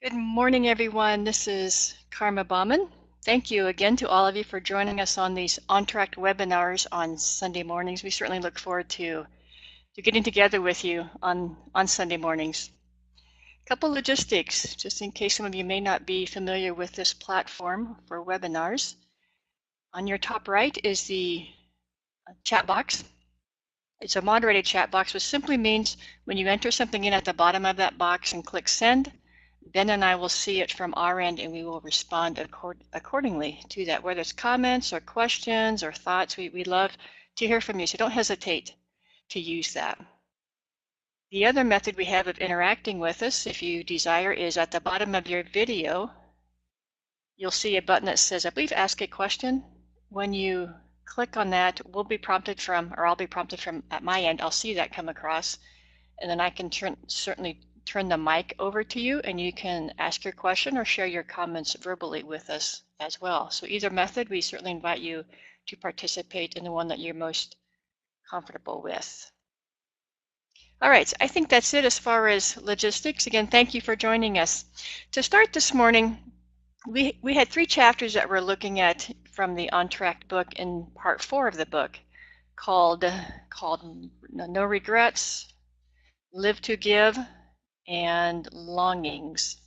Good morning, everyone. This is Karma Bauman. Thank you again to all of you for joining us on these Untracked webinars on Sunday mornings. We certainly look forward to getting together with you on Sunday mornings. A couple logistics, just in case some of you may not be familiar with this platform for webinars. On your top right is the chat box. It's a moderated chat box, which simply means when you enter something in at the bottom of that box and click send, Ben and I will see it from our end and we will respond accordingly to that, whether it's comments or questions or thoughts. We love to hear from you, so don't hesitate to use that. The other method we have of interacting with us, if you desire, is at the bottom of your video. You'll see a button that says, I believe, ask a question. When you click on that, we'll be prompted from, or I'll be prompted from at my end. I'll see that come across, and then I can certainly turn the mic over to you and you can ask your question or share your comments verbally with us as well. So either method, we certainly invite you to participate in the one that you're most comfortable with. All right, so I think that's it as far as logistics. Again, thank you for joining us. To start this morning, we had 3 chapters that we're looking at from the Untracked book in part 4 of the book called No Regrets, Live to Give, and Longings.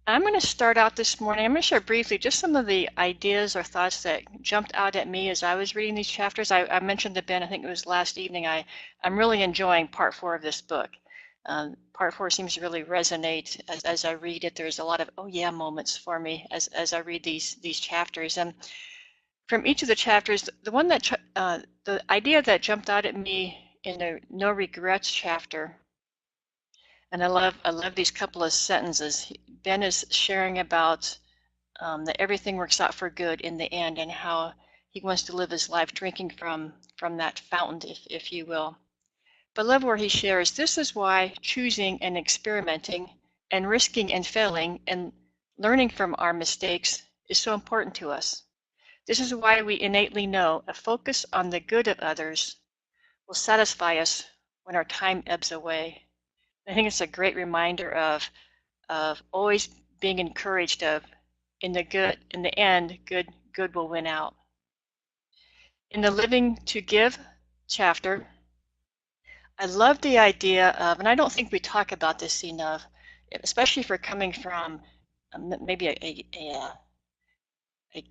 I'm going to start out this morning. I'm going to share briefly just some of the ideas or thoughts that jumped out at me as I was reading these chapters. I mentioned to Ben, I think it was last evening, I'm really enjoying part 4 of this book. Part 4 seems to really resonate as I read it. There's a lot of oh yeah moments for me as I read these chapters. And from each of the chapters, the idea that jumped out at me in the No Regrets chapter, and I love these couple of sentences. Ben is sharing about that everything works out for good in the end, and how he wants to live his life drinking from that fountain, if you will. But I love where he shares, this is why choosing and experimenting and risking and failing and learning from our mistakes is so important to us. This is why we innately know a focus on the good of others will satisfy us when our time ebbs away. I think it's a great reminder of always being encouraged of in the end, good will win out. In the Living to Give chapter, I love the idea of, and I don't think we talk about this enough, especially if we're coming from maybe a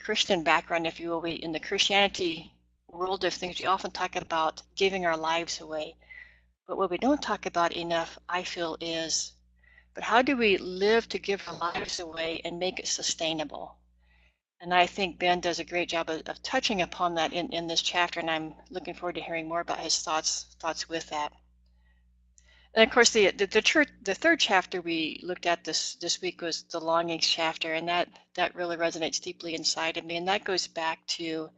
Christian background, if you will. In the Christianity world of things, we often talk about giving our lives away. But what we don't talk about enough, I feel, is, but how do we live to give our lives away and make it sustainable? And I think Ben does a great job of touching upon that in this chapter, and I'm looking forward to hearing more about his thoughts with that. And of course, the third chapter we looked at this week was the Longings chapter, and that really resonates deeply inside of me, and that goes back to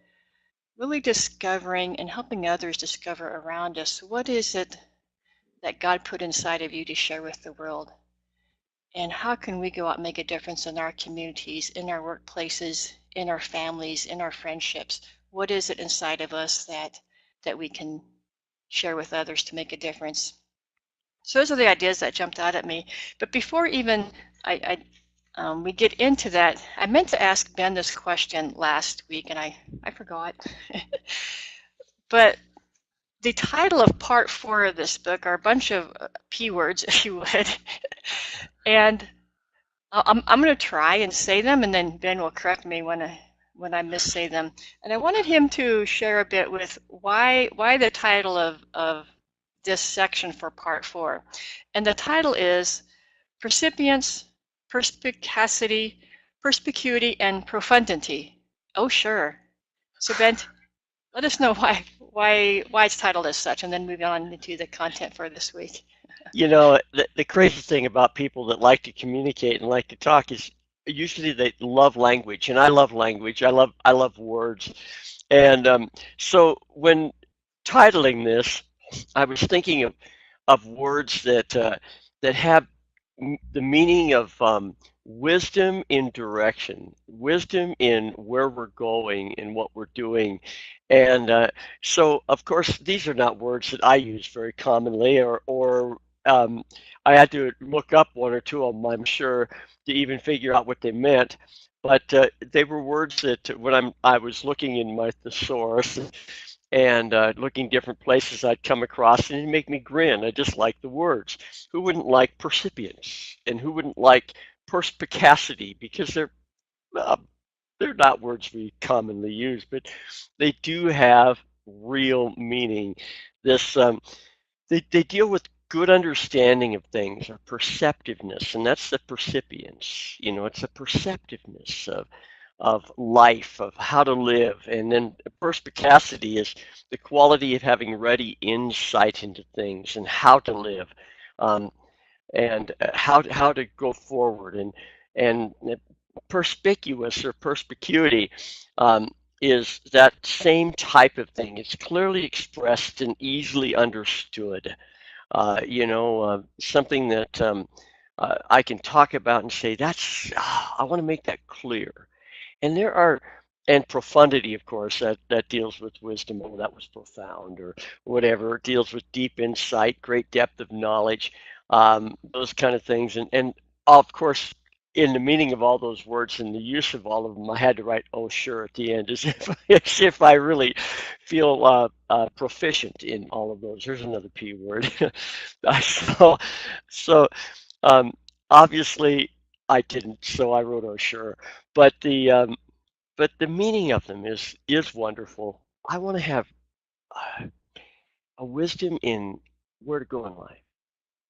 really discovering and helping others discover around us, what is it that God put inside of you to share with the world? And how can we go out and make a difference in our communities, in our workplaces, in our families, in our friendships? What is it inside of us that we can share with others to make a difference? So those are the ideas that jumped out at me. But before even we get into that, I meant to ask Ben this question last week, and I forgot. But the title of part 4 of this book are a bunch of P words, if you would. And I'm going to try and say them, and then Ben will correct me when I missay them. And I wanted him to share a bit with why the title of this section for part 4. And the title is Percipience, Perspicacity, Perspicuity, and Profundity. Oh, sure. So Ben, let us know why it's titled as such, and then move on into the content for this week. You know, the crazy thing about people that like to communicate and like to talk is usually they love language, and I love language. I love words, and so when titling this, I was thinking of words that have the meaning of wisdom in direction, wisdom in where we're going and what we're doing. And so, of course, these are not words that I use very commonly or um, I had to look up one or two of them, I'm sure, to even figure out what they meant. But they were words that I was looking in my thesaurus and looking different places I'd come across, and it'd make me grin. I just like the words. Who wouldn't like percipience, and who wouldn't like perspicacity? Because uh, they're not words we commonly use, but they do have real meaning. This they deal with good understanding of things or perceptiveness, and that's the percipience. It's a perceptiveness of life, of how to live. And then perspicacity is the quality of having ready insight into things and how to live, um, and how to go forward. And perspicuous or perspicuity um, is that same type of thing. It's clearly expressed and easily understood. Something that I can talk about and say, I want to make that clear. And there are, and profundity, of course, that deals with wisdom. Oh, that was profound, or whatever. It deals with deep insight, great depth of knowledge, those kind of things. And of course, in the meaning of all those words and the use of all of them, I had to write "oh sure" at the end, as if I really feel proficient in all of those. Here's another P word. so, so um, obviously I didn't, so I wrote "oh sure." But the meaning of them is wonderful. I want to have uh, a wisdom in where to go in life,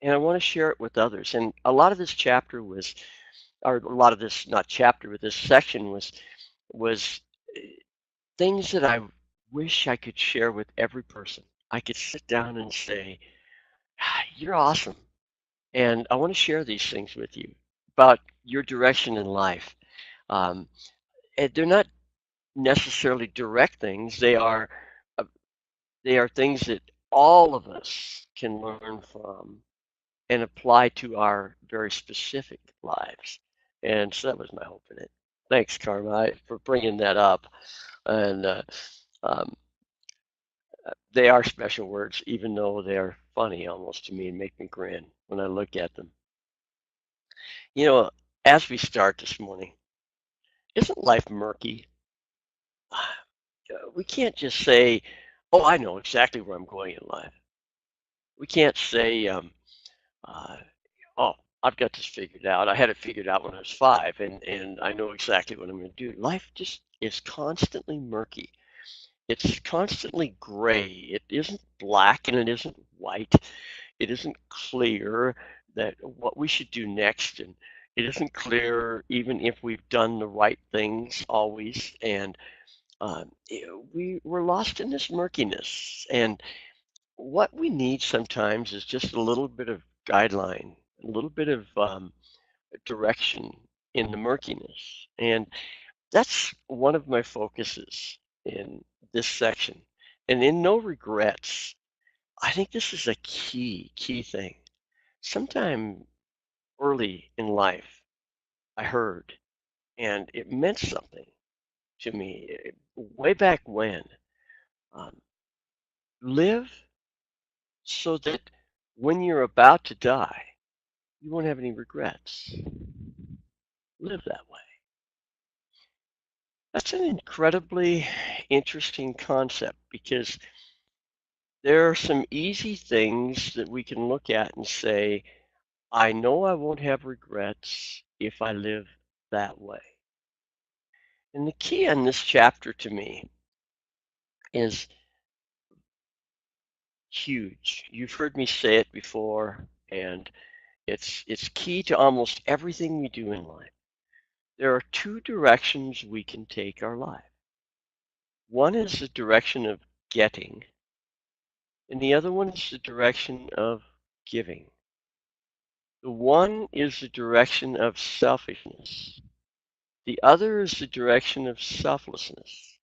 and I want to share it with others. And a lot of this chapter was, or a lot of this, not chapter, but this section was things that I wish I could share with every person. I could sit down and say, "You're awesome," and I want to share these things with you about your direction in life. Um, and they're not necessarily direct things. Uh, they are things that all of us can learn from and apply to our very specific lives. And so that was my hope in it. Thanks, Karma, for bringing that up. And um, they are special words, even though they are funny almost to me and make me grin when I look at them. You know, as we start this morning, isn't life murky? We can't just say, "Oh, I know exactly where I'm going in life." We can't say, uh, "Oh, I've got this figured out. I had it figured out when I was 5, and I know exactly what I'm going to do." Life just is constantly murky. It's constantly gray. It isn't black and it isn't white. It isn't clear that what we should do next, and it isn't clear even if we've done the right things always. And we're lost in this murkiness. And what we need sometimes is just a little bit of guideline, a little bit of direction in the murkiness. And that's one of my focuses in this section. And in no regrets, I think this is a key thing. Sometime early in life, I heard, and it meant something to me way back when. Um, Live so that when you're about to die, you won't have any regrets. Live that way. That's an incredibly interesting concept because there are some easy things that we can look at and say, I know I won't have regrets if I live that way. And the key in this chapter to me is huge. You've heard me say it before, and it's key to almost everything we do in life. There are two directions we can take our life. One is the direction of getting, and the other one is the direction of giving. The one is the direction of selfishness. The other is the direction of selflessness.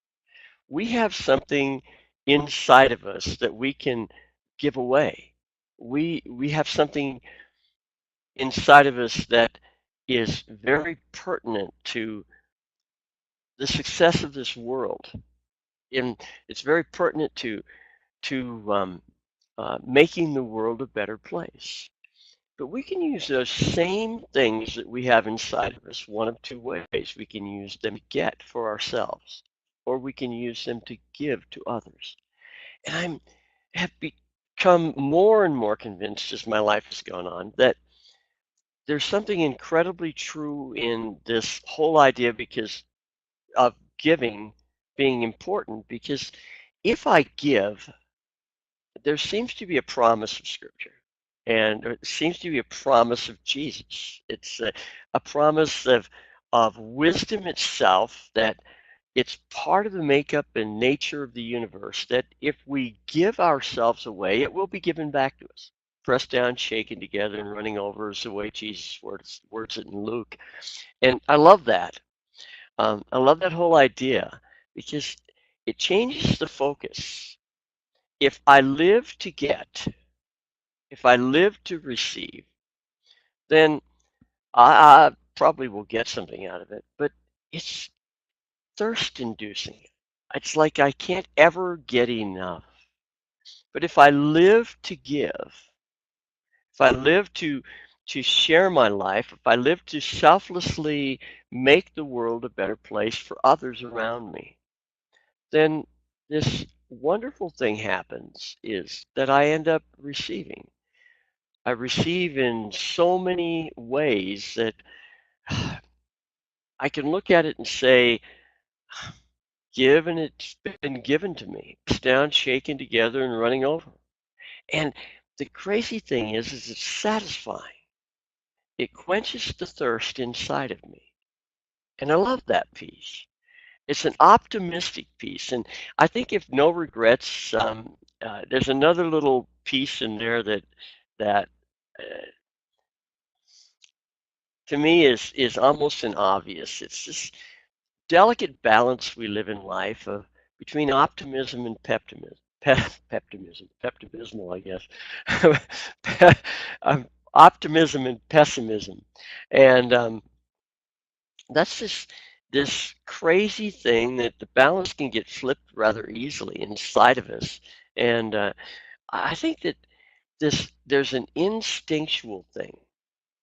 We have something inside of us that we can give away. We have something inside of us that is very pertinent to the success of this world. And it's very pertinent to making the world a better place. But we can use those same things that we have inside of us one of two ways. We can use them to get for ourselves, or we can use them to give to others. And have become more and more convinced as my life has gone on that there's something incredibly true in this whole idea because of giving being important. Because if I give, there seems to be a promise of Scripture, and there seems to be a promise of Jesus. It's a promise of wisdom itself, that it's part of the makeup and nature of the universe, that if we give ourselves away, it will be given back to us. Pressed down, shaken together, and running over is the way Jesus words it in Luke. And I love that. I love that whole idea because it changes the focus. If I live to get, if I live to receive, then I probably will get something out of it. But it's thirst inducing. It's like I can't ever get enough. But if I live to give, if I live to share my life, if I live to selflessly make the world a better place for others around me, then this wonderful thing happens is that I end up receiving. I receive in so many ways that I can look at it and say, give and it's been given to me. It's down, shaken together, and running over. And the crazy thing is it's satisfying. It quenches the thirst inside of me. And I love that piece. It's an optimistic piece. And I think if no regrets, there's another little piece in there that to me is almost an obvious. It's this delicate balance we live in life of between optimism and peptimism. Peptimismal, I guess. Optimism and pessimism, and that's just this crazy thing that the balance can get flipped rather easily inside of us. And I think that there's an instinctual thing.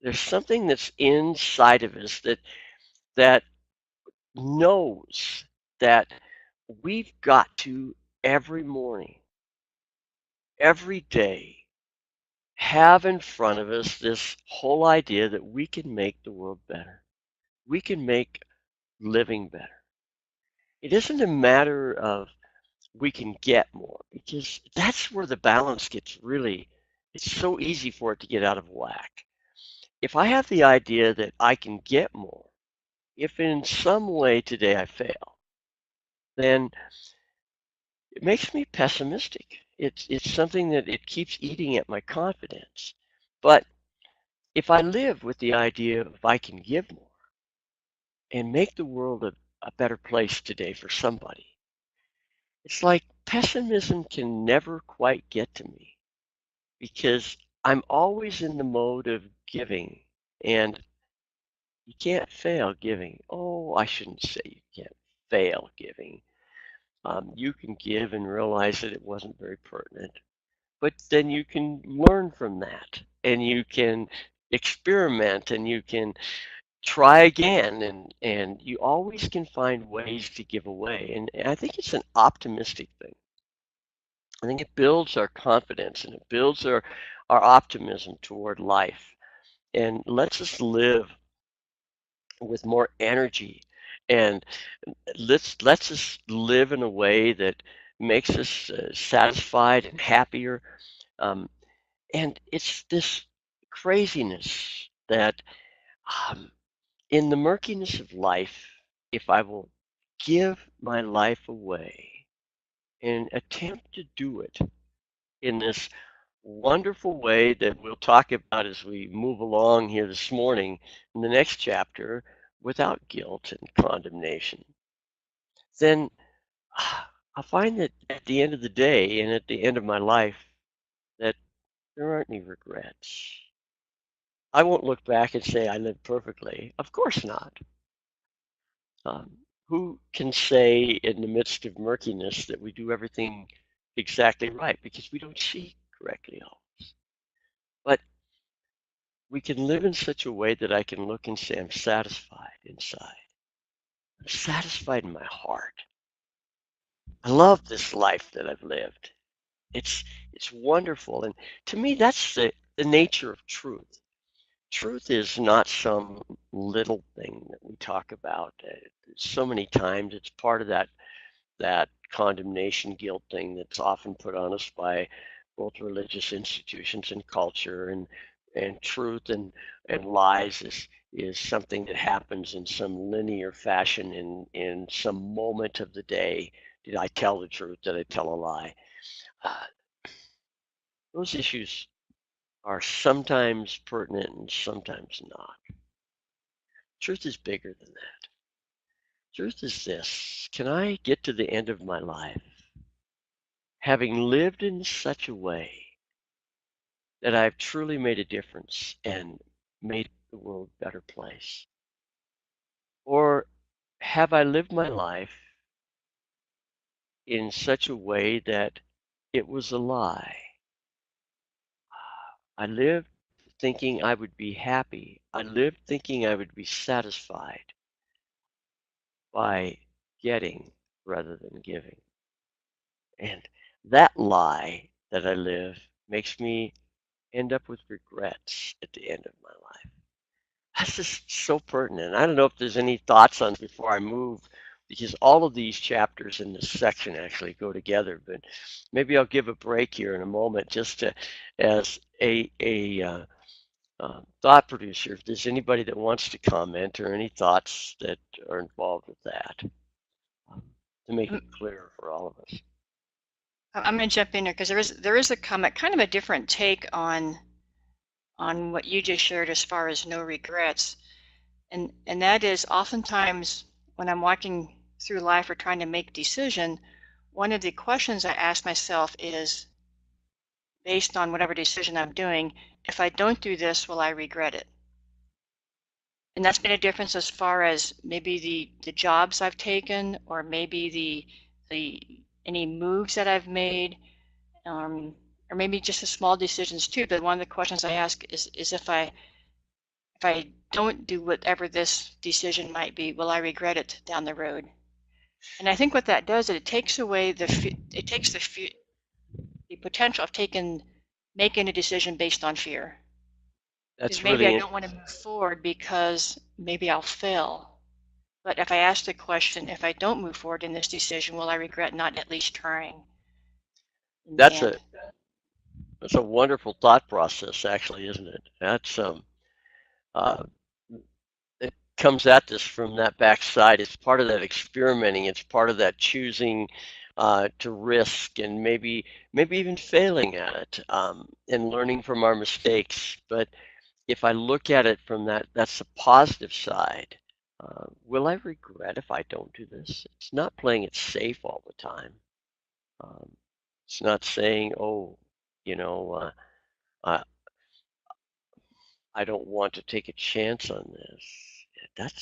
There's something that's inside of us that knows that we've got to every morning, every day, have in front of us this whole idea that we can make the world better. We can make living better. It isn't a matter of we can get more, because that's where the balance gets really, it's so easy for it to get out of whack. If I have the idea that I can get more, if in some way today I fail, then it makes me pessimistic. It's something that it keeps eating at my confidence. But if I live with the idea of I can give more and make the world a better place today for somebody, it's like pessimism can never quite get to me because I'm always in the mode of giving, and you can't fail giving. Oh, I shouldn't say you can't fail giving. You can give and realize that it wasn't very pertinent, but then you can learn from that and you can experiment and you can try again, and you always can find ways to give away. And I think it's an optimistic thing. I think it builds our confidence and it builds our optimism toward life and lets us live with more energy, and lets us live in a way that makes us satisfied and happier. Um, and it's this craziness that um, in the murkiness of life, if I will give my life away and attempt to do it in this wonderful way that we'll talk about as we move along here this morning in the next chapter, without guilt and condemnation, then I find that at the end of the day and at the end of my life, that there aren't any regrets. I won't look back and say I lived perfectly. Of course not. Who can say in the midst of murkiness that we do everything exactly right because we don't see correctly always. But we can live in such a way that I can look and say, I'm satisfied inside. I'm satisfied in my heart. I love this life that I've lived. It's it's wonderful. And to me, that's the nature of truth. Truth is not some little thing that we talk about. So many times it's part of that condemnation guilt thing that's often put on us by both religious institutions and culture, and truth and lies is something that happens in some linear fashion in some moment of the day. Did I tell the truth? Did I tell a lie? Uh, those issues are sometimes pertinent and sometimes not. Truth is bigger than that. Truth is this: can I get to the end of my life having lived in such a way that I've truly made a difference and made the world a better place? Or have I lived my life in such a way that it was a lie? I lived thinking I would be happy. I lived thinking I would be satisfied by getting rather than giving. And that lie that I live makes me end up with regrets at the end of my life. That's just so pertinent. I don't know if there's any thoughts on this before I move, because all of these chapters in this section actually go together. But maybe I'll give a break here in a moment, just to, as a thought producer, if there's anybody that wants to comment or any thoughts that are involved with that, um, to make it clear for all of us. I'm going to jump in here because there is a comment, kind of a different take on what you just shared as far as no regrets, and that is oftentimes when I'm walking through life or trying to make a decision, one of the questions I ask myself is, based on whatever decision I'm doing, if I don't do this, will I regret it? And that's been a difference as far as maybe the jobs I've taken, or maybe the any moves that I've made, um, or maybe just the small decisions too. But one of the questions I ask is if I don't do whatever this decision might be, will I regret it down the road? And I think what that does is it takes away it takes the potential of making a decision based on fear. Because That's maybe I really don't want to move forward because maybe I'll fail. But if I ask the question, if I don't move forward in this decision, will I regret not at least trying in the that's end? a wonderful thought process, actually, isn't it? That's uh, it comes at this from that backside. It's part of that experimenting. It's part of that choosing to risk and maybe even failing at it, and learning from our mistakes. But if I look at it from that's the positive side. Will I regret if I don't do this? It's not playing it safe all the time. Um, it's not saying, oh, you know, I, I don't want to take a chance on this.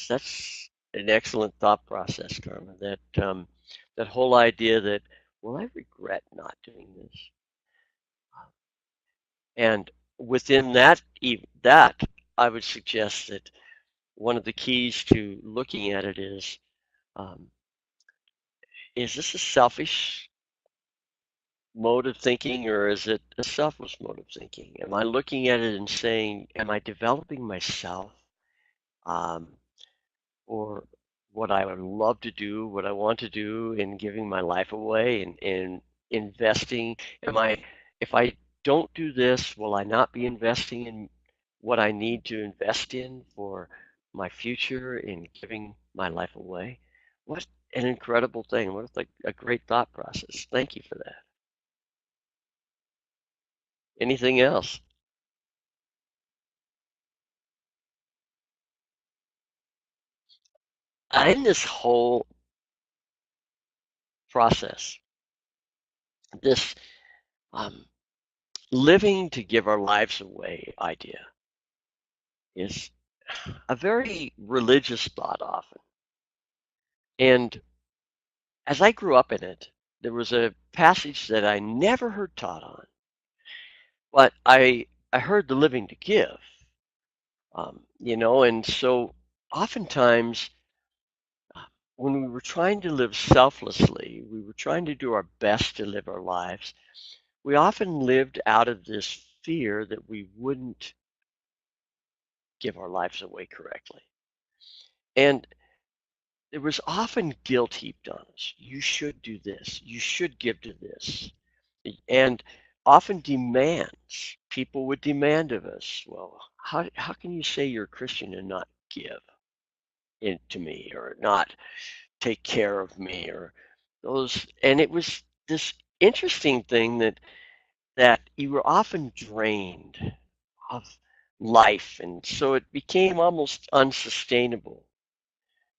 That's an excellent thought process, Carmen. That whole idea that, will I regret not doing this? And within that, I would suggest that one of the keys to looking at it um, is this a selfish mode of thinking, or is it a selfless mode of thinking? Am I looking at it and saying, am I developing myself, um, or what I would love to do, what I want to do, in giving my life away and investing? Am I, if I don't do this, will I not be investing in what I need to invest in for my future in giving my life away? What an incredible thing. What a great thought process. Thank you for that. Anything else? In this whole process, this um, living to give our lives away idea is a very religious thought often. And as I grew up in it, there was a passage that I never heard taught on, but I heard the living to give. And so oftentimes when we were trying to live selflessly, we were trying to do our best to live our lives. We often lived out of this fear that we wouldn't give our lives away correctly. And there was often guilt heaped on us. You should do this. You should give to this. And often demands. People would demand of us, well, how can you say you're a Christian and not give to me or not take care of me or those? And it was this interesting thing that you were often drained of life. And so it became almost unsustainable.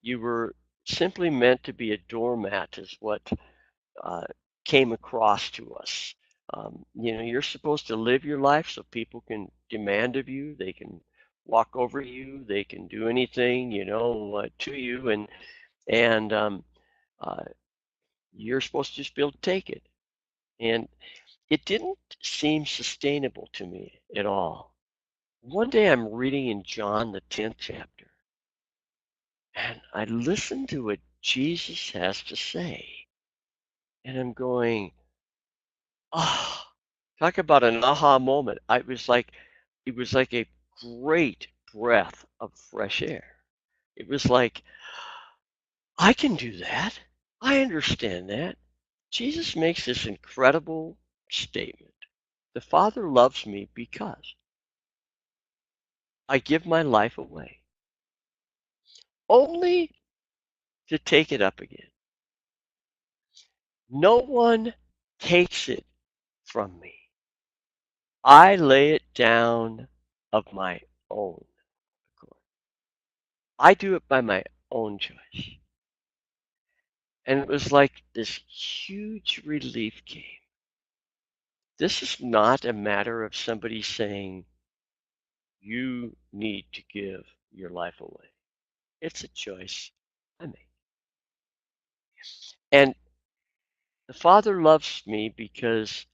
You were simply meant to be a doormat, is what uh, came across to us. You're supposed to live your life so people can demand of you. They can walk over you. They can do anything, to you, and uh, you're supposed to just be able to take it. And it didn't seem sustainable to me at all. One day I'm reading in John, the 10th chapter, and I listen to what Jesus has to say, and I'm going, oh, talk about an aha moment. It was like a great breath of fresh air. It was like, I can do that. I understand that. Jesus makes this incredible statement. The Father loves me because I give my life away, only to take it up again. No one takes it from me. I lay it down of my own accord. I do it by my own choice. And it was like this huge relief came. This is not a matter of somebody saying, you need to give your life away. It's a choice I make. And the Father loves me because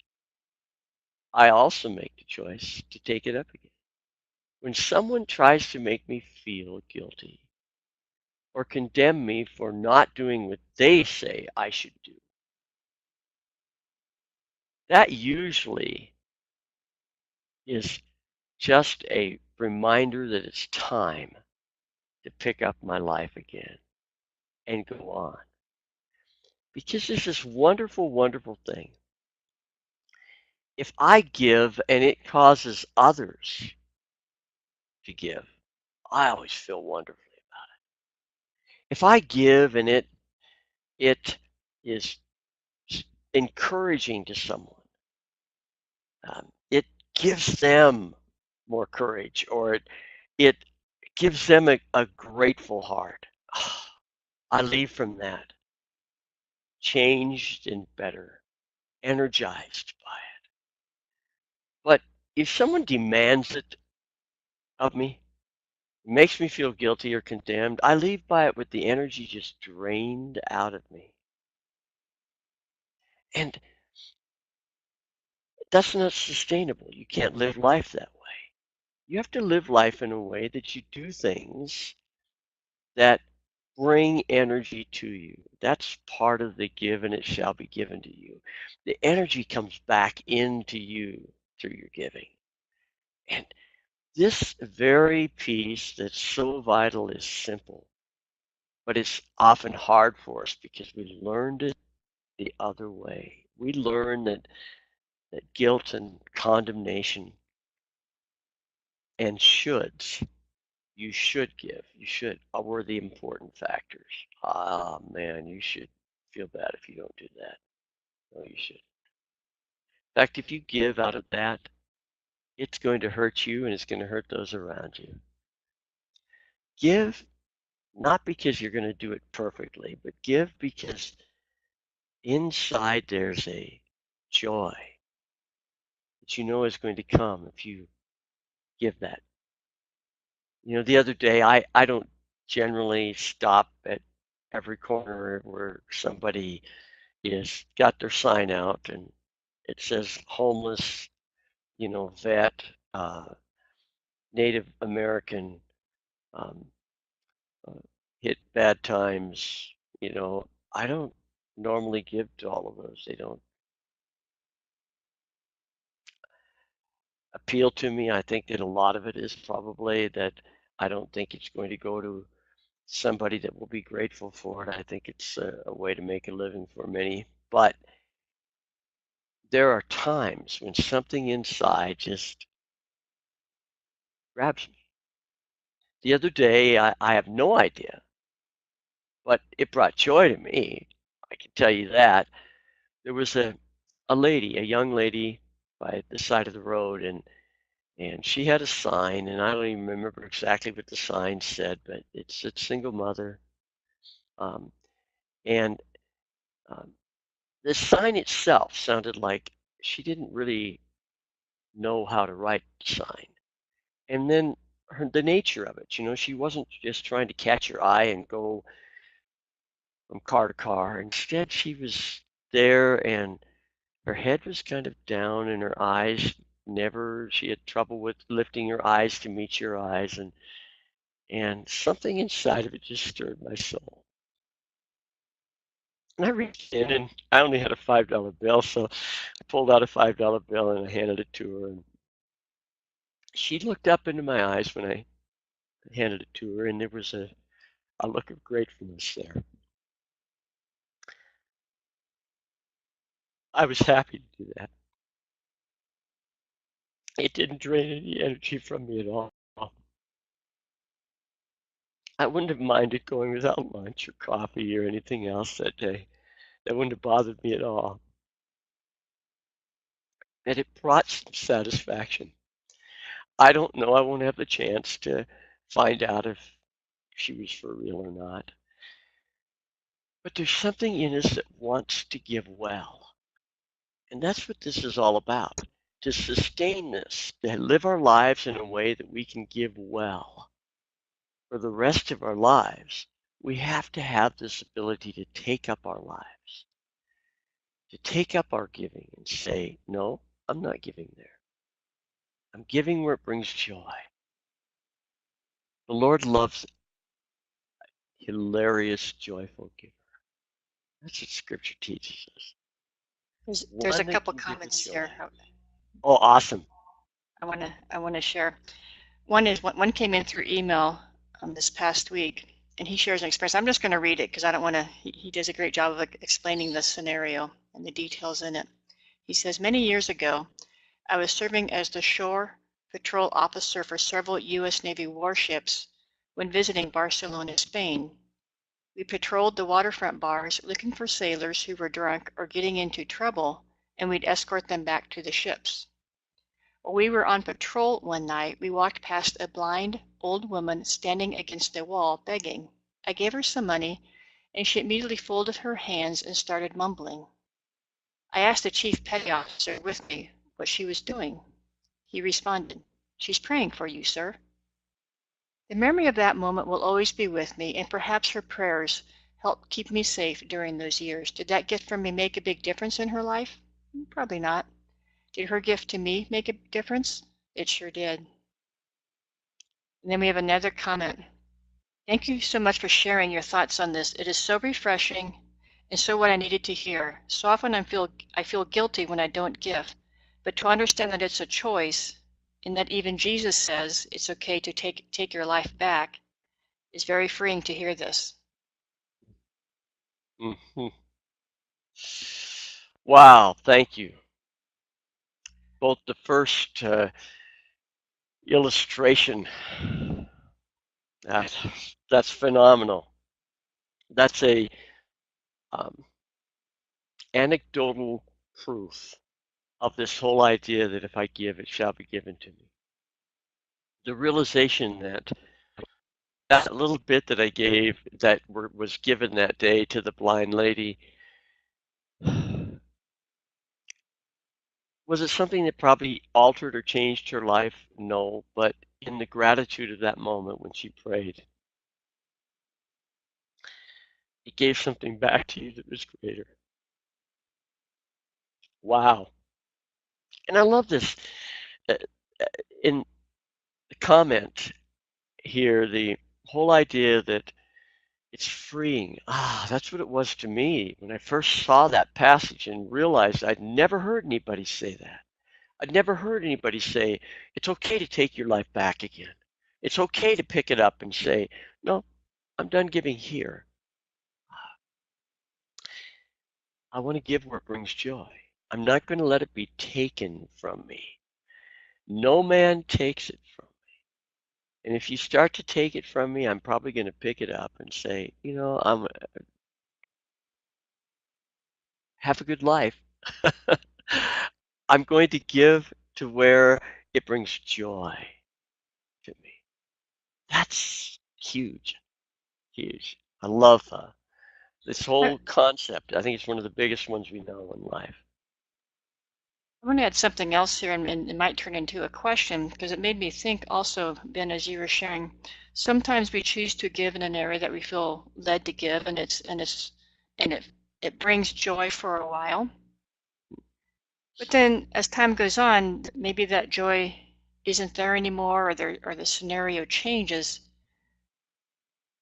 I also make the choice to take it up again. When someone tries to make me feel guilty or condemn me for not doing what they say I should do, that usually is just a reminder that it's time to pick up my life again and go on. Because there's this wonderful, wonderful thing. If I give and it causes others to give, I always feel wonderfully about it. If I give and it is encouraging to someone, it gives them more courage, or it gives them a grateful heart. I leave from that changed and better, energized by it. But if someone demands it of me, makes me feel guilty or condemned, I leave by it with the energy just drained out of me. And that's not sustainable. You can't live life that way. You have to live life in a way that you do things that bring energy to you. That's part of the give and it shall be given to you. The energy comes back into you through your giving. And this very piece that's so vital is simple, but it's often hard for us because we learned it the other way. We learn that guilt and condemnation and shoulds, you should give, you should, were the important factors. Ah, man, you should feel bad if you don't do that. No, you should. In fact, if you give out of that, it's going to hurt you and it's going to hurt those around you. Give not because you're going to do it perfectly, but give because inside there's a joy that you know is going to come if you give that. The other day, I don't generally stop at every corner where somebody is got their sign out and it says homeless, vet, Native American um, uh, hit bad times, you know, I don't normally give to all of those. They don't appeal to me. I think that a lot of it is probably that I don't think it's going to go to somebody that will be grateful for it. I think it's a way to make a living for many. But there are times when something inside just grabs me. The other day, I have no idea, but it brought joy to me. I can tell you that. There was a lady, a young lady by the side of the road, and she had a sign, and I don't even remember exactly what the sign said, but it said single mother. Um, and um, the sign itself sounded like she didn't really know how to write the sign. And then the nature of it, you know, she wasn't just trying to catch your eye and go from car to car. Instead, she was there and her head was kind of down and her eyes never, she had trouble with lifting her eyes to meet your eyes. And something inside of it just stirred my soul. And I reached in and I only had a $5 bill, so I pulled out a $5 bill and I handed it to her. And she looked up into my eyes when I handed it to her, and there was a look of gratefulness there. I was happy to do that. It didn't drain any energy from me at all. I wouldn't have minded going without lunch or coffee or anything else that day. That wouldn't have bothered me at all. And it brought some satisfaction. I don't know. I won't have the chance to find out if she was for real or not. But there's something in us that wants to give well. And that's what this is all about. To sustain this, to live our lives in a way that we can give well for the rest of our lives, we have to have this ability to take up our lives, to take up our giving and say, no, I'm not giving there. I'm giving where it brings joy. The Lord loves hilarious, joyful giver. That's what Scripture teaches us. There's a One that couple can give with comments joy. here Oh, awesome. I want to share. One came in through email this past week, and he shares an experience. I'm just going to read it because I don't want to. He does a great job of explaining the scenario and the details in it. He says, many years ago, I was serving as the shore patrol officer for several U.S. Navy warships when visiting Barcelona, Spain. We patrolled the waterfront bars looking for sailors who were drunk or getting into trouble, and we'd escort them back to the ships. While we were on patrol one night, we walked past a blind old woman standing against a wall begging. I gave her some money, and she immediately folded her hands and started mumbling. I asked the chief petty officer with me what she was doing. He responded, "She's praying for you, sir." The memory of that moment will always be with me, and perhaps her prayers helped keep me safe during those years. Did that gift from me make a big difference in her life? Probably not. Did her gift to me make a difference? It sure did. And then we have another comment. Thank you so much for sharing your thoughts on this. It is so refreshing and so what I needed to hear. So often I feel guilty when I don't give, but to understand that it's a choice and that even Jesus says it's okay to take your life back is very freeing to hear this. Mhm. Wow, thank you. Both the first illustration, that, that's phenomenal. That's a um, anecdotal proof of this whole idea that if I give, it shall be given to me. The realization that that little bit that I gave, that was given that day to the blind lady, was it something that probably altered or changed her life? No, but in the gratitude of that moment when she prayed, it gave something back to you that was greater. Wow. And I love this. Uh, In comment here, the whole idea that it's freeing. That's what it was to me when I first saw that passage and realized I'd never heard anybody say that. I'd never heard anybody say, it's okay to take your life back again. It's okay to pick it up and say, no, I'm done giving here. I want to give where it brings joy. I'm not going to let it be taken from me. No man takes it from me. And if you start to take it from me, I'm probably going to pick it up and say, have a good life. I'm going to give to where it brings joy to me. That's huge, huge. I love this I whole concept. I think it's one of the biggest ones we know in life. want to add something else here, and it might turn into a question because it made me think also, Ben, as you were sharing. Sometimes we choose to give in an area that we feel led to give, and it brings joy for a while. But then, as time goes on, maybe that joy isn't there anymore, or the scenario changes.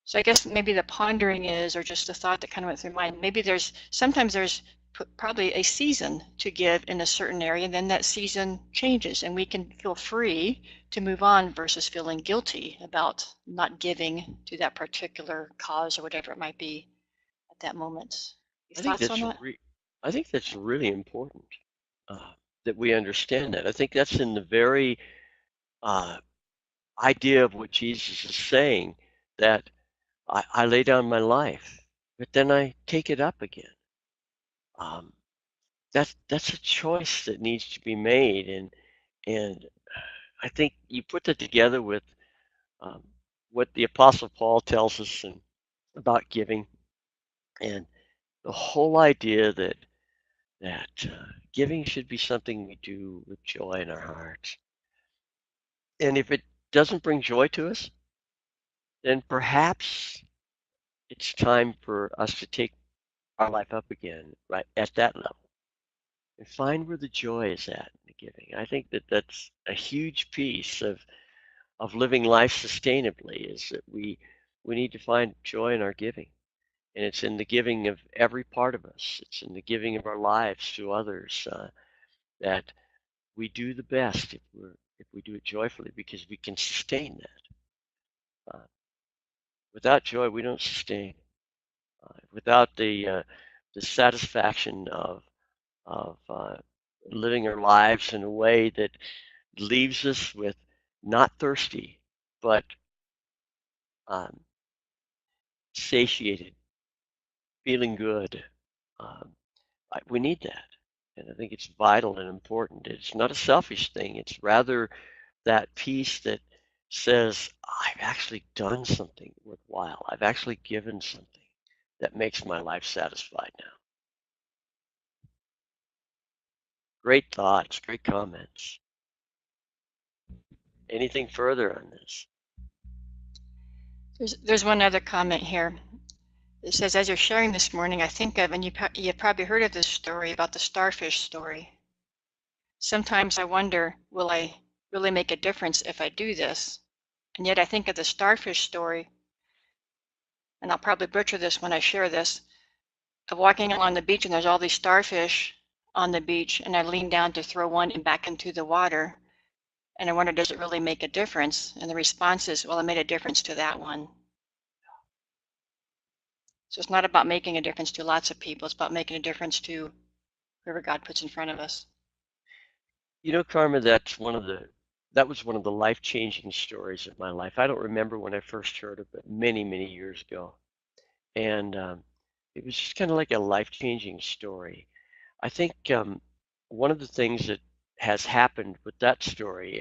So I guess maybe the pondering is, or just the thought that kind of went through my mind, maybe sometimes there's probably a season to give in a certain area, and then that season changes, and we can feel free to move on versus feeling guilty about not giving to that particular cause or whatever it might be at that moment. Your I think thoughts on that's that? I think that's really important uh, that we understand that. I think that's in the very uh, idea of what Jesus is saying, that I lay down my life, but then I take it up again. Um, that's a choice that needs to be made, and I think you put that together with um, what the Apostle Paul tells us about giving, and the whole idea that giving should be something we do with joy in our hearts. And if it doesn't bring joy to us, then perhaps it's time for us to take our life up again, right at that level, and find where the joy is at in the giving. I think that that's a huge piece of living life sustainably, is that we need to find joy in our giving. And it's in the giving of every part of us. It's in the giving of our lives to others that we do the best if we do it joyfully, because we can sustain that. Without joy, we don't sustain. Without the satisfaction of living our lives in a way that leaves us with not thirsty, but um, satiated, feeling good. Um, we need that. And I think it's vital and important. It's not a selfish thing. It's rather that piece that says, I've actually done something worthwhile. I've actually given something that makes my life satisfied now. Great thoughts, great comments. Anything further on this? There's one other comment here. It says, as you're sharing this morning, I think of, and you've probably heard of this story about the starfish story. Sometimes I wonder, will I really make a difference if I do this? And yet I think of the starfish story, and I'll probably butcher this when I share this, of walking along the beach and there's all these starfish on the beach, and I lean down to throw one back into the water, and I wonder, does it really make a difference? And the response is, well, it made a difference to that one. So it's not about making a difference to lots of people, it's about making a difference to whoever God puts in front of us. You know, Karma, that was one of the life-changing stories of my life. I don't remember when I first heard of it, many, many years ago. And it was just kind of like a life-changing story. I think one of the things that has happened with that story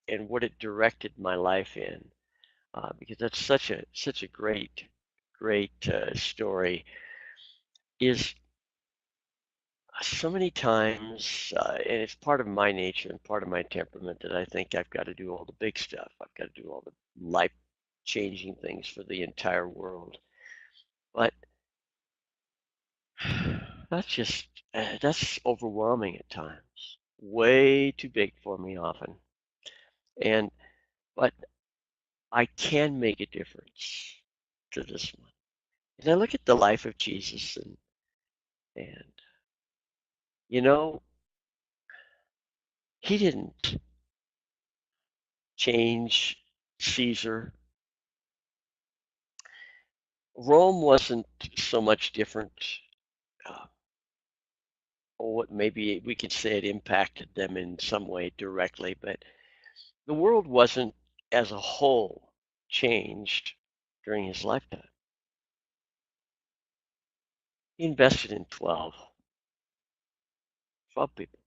and what it directed my life in, because that's such a great story, is so many times, and it's part of my nature and part of my temperament, that I think I've got to do all the big stuff. I've got to do all the life-changing things for the entire world. But that's overwhelming at times. Way too big for me often. And but I can make a difference to this one. And I look at the life of Jesus, and you know, he didn't change Caesar. Rome wasn't so much different. Uh, or what maybe we could say it impacted them in some way directly, but the world wasn't as a whole changed during his lifetime. He invested in 12 people.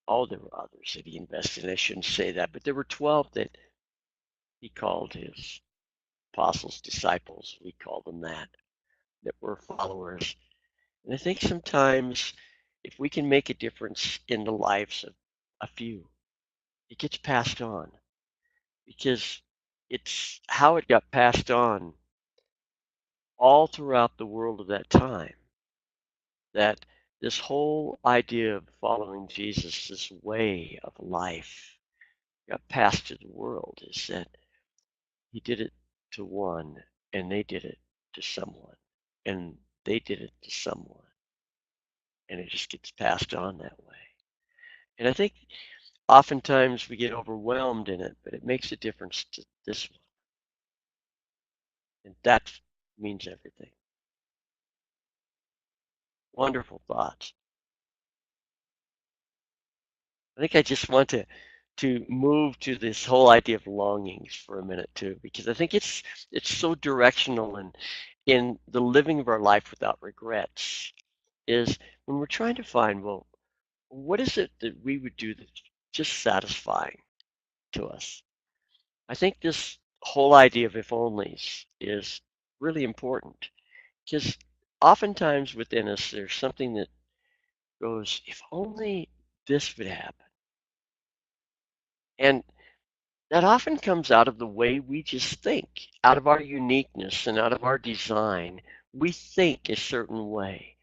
Oh, there were others that he invested in. I shouldn't say that, but there were 12 that he called his apostles, disciples. We call them that were followers. And I think sometimes if we can make a difference in the lives of a few, it gets passed on because it's how it got passed on all throughout the world of that time that this whole idea of following Jesus, this way of life, got passed to the world is that he did it to one and they did it to someone and they did it to someone and it just gets passed on that way. And I think oftentimes we get overwhelmed in it, but it makes a difference to this one. And that means everything. Wonderful thoughts. I think I just want to move to this whole idea of longings for a minute too, because I think it's so directional in the living of our life without regrets is when we're trying to find, well, what is it that we would do that's just satisfying to us? I think this whole idea of if onlys is really important because oftentimes within us there's something that goes, if only this would happen. And that often comes out of the way we just think, out of our uniqueness and out of our design. We think a certain way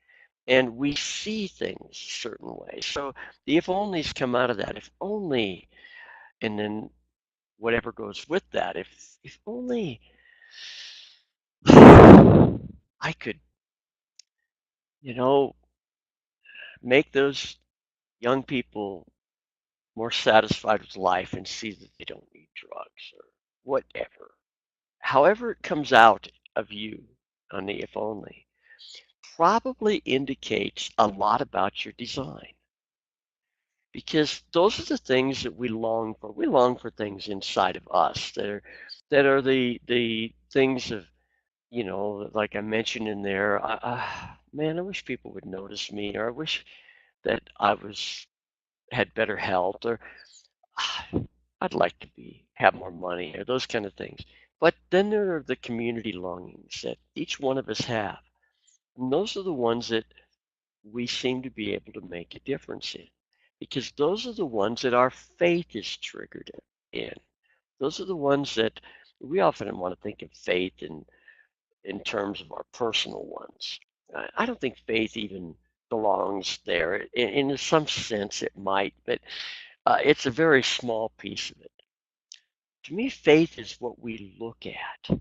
and we see things a certain way. So the if onlys come out of that. If only, and then whatever goes with that. If only I could, you know, make those young people more satisfied with life and see that they don't need drugs or whatever. However it comes out of you on the if only probably indicates a lot about your design because those are the things that we long for. We long for things inside of us that are the things of like I mentioned in there. Man, I wish people would notice me, or I wish that I was had better health, or I'd like to be have more money, or those kind of things. But then there are the community longings that each one of us have. And those are the ones that we seem to be able to make a difference in because those are the ones that our faith is triggered in. Those are the ones that we often want to think of faith in terms of our personal ones. I don't think faith even belongs there. In some sense, it might, but it's a very small piece of it. To me, faith is what we look at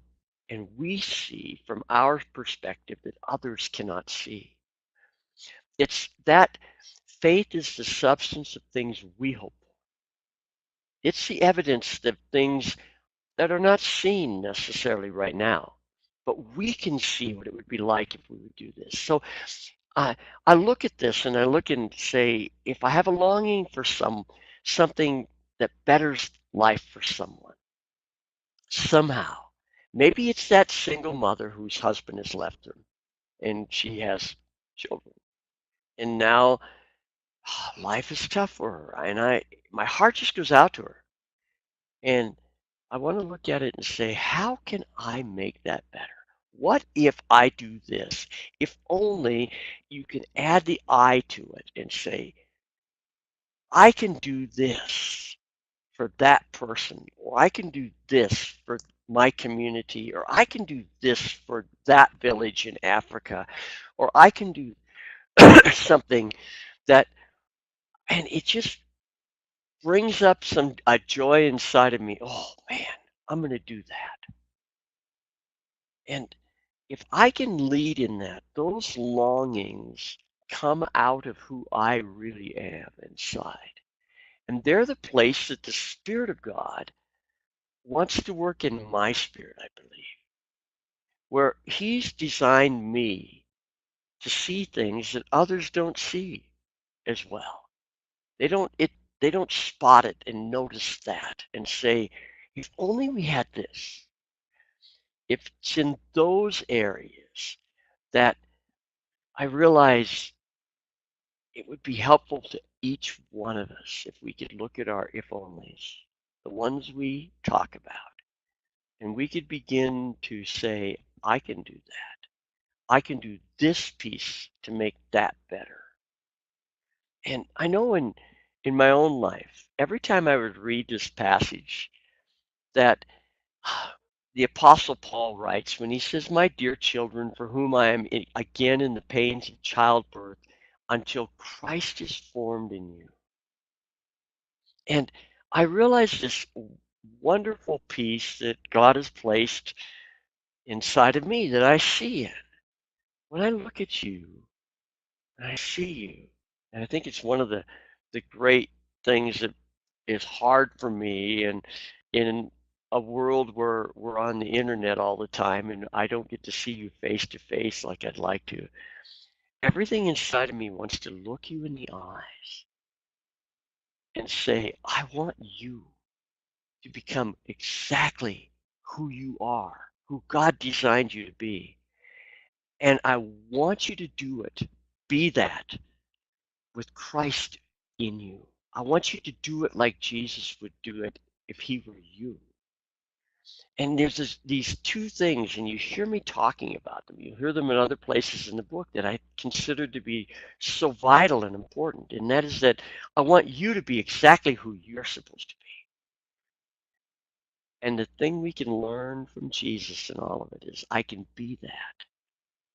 and we see from our perspective that others cannot see. It's that faith is the substance of things we hope for. It's the evidence of things that are not seen necessarily right now, but we can see what it would be like if we would do this. So I I look at this and I look and say, if I have a longing for something that betters life for someone, somehow, maybe it's that single mother whose husband has left her and she has children. And now life is tough for her. And my heart just goes out to her. And I want to look at it and say, how can I make that better? What if I do this? If only you can add the I to it and say, I can do this for that person, or I can do this for my community, or I can do this for that village in Africa, or I can do something that, and it just brings up a joy inside of me. Oh man, I'm going to do that. And if I can lead in that, those longings come out of who I really am inside. And they're the place that the Spirit of God wants to work in my spirit, I believe, where He's designed me to see things that others don't see as well. They don't it they don't spot it and notice that and say, if only we had this. If it's in those areas that I realize it would be helpful to each one of us if we could look at our if onlys, the ones we talk about, and we could begin to say, I can do that. I can do this piece to make that better. And I know in my own life, every time I would read this passage, that the Apostle Paul writes when he says, my dear children, for whom I am again in the pains of childbirth, until Christ is formed in you. And I realize this wonderful peace that God has placed inside of me that I see in. When I look at you, and I see you, and I think it's one of the great things that is hard for me, and in a world where we're on the internet all the time and I don't get to see you face to face like I'd like to. Everything inside of me wants to look you in the eyes and say, I want you to become exactly who you are, who God designed you to be. And I want you to do it, be that with Christ in you. I want you to do it like Jesus would do it if he were you. And there's these two things, and you hear me talking about them. You hear them in other places in the book that I consider to be so vital and important. And that is that I want you to be exactly who you're supposed to be. And the thing we can learn from Jesus in all of it is I can be that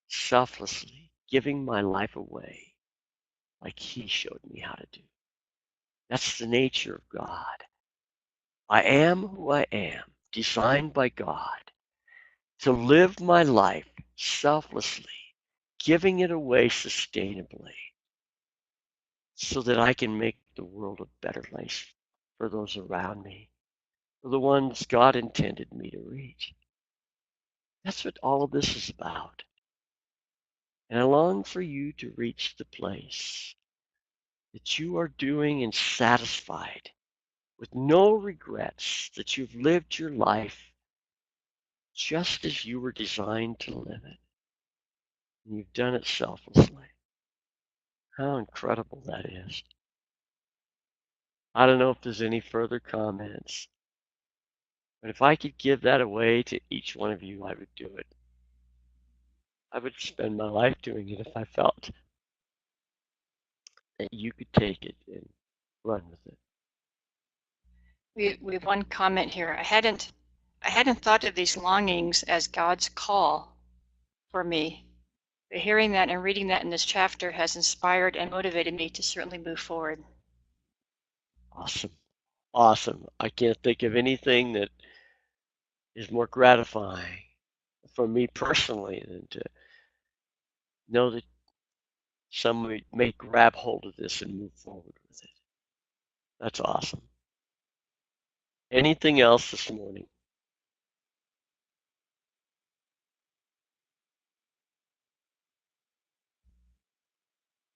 selflessly, giving my life away like he showed me how to do. That's the nature of God. I am who I am, designed by God to live my life selflessly, giving it away sustainably so that I can make the world a better place for those around me, for the ones God intended me to reach. That's what all of this is about. And I long for you to reach the place that you are doing and satisfied with no regrets, that you've lived your life just as you were designed to live it. And you've done it selflessly. How incredible that is. I don't know if there's any further comments, but if I could give that away to each one of you, I would do it. I would spend my life doing it if I felt that you could take it and run with it. We have one comment here. I hadn't thought of these longings as God's call for me. But hearing that and reading that in this chapter has inspired and motivated me to certainly move forward. Awesome. Awesome. I can't think of anything that is more gratifying for me personally than to know that somebody may grab hold of this and move forward with it. That's awesome. Anything else this morning?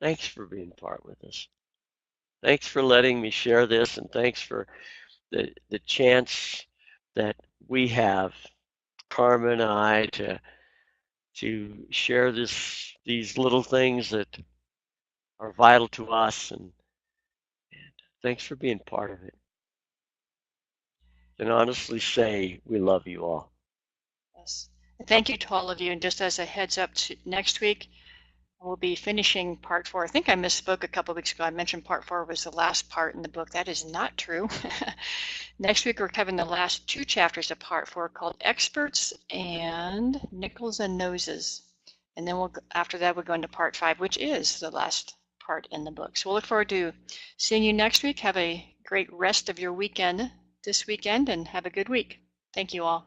Thanks for being part with us. Thanks for letting me share this, and thanks for the chance that we have, Carmen and I, to share these little things that are vital to us, and thanks for being part of it. And honestly say we love you all. Yes. Thank you to all of you. And just as a heads up, next week we'll be finishing part 4. I think I misspoke a couple of weeks ago. I mentioned part 4 was the last part in the book. That is not true. Next week we're covering the last 2 chapters of part 4 called Experts and Nickels and Noses. And then after that we'll go into part 5, which is the last part in the book. So we'll look forward to seeing you next week. Have a great rest of your weekend this weekend and have a good week. Thank you all.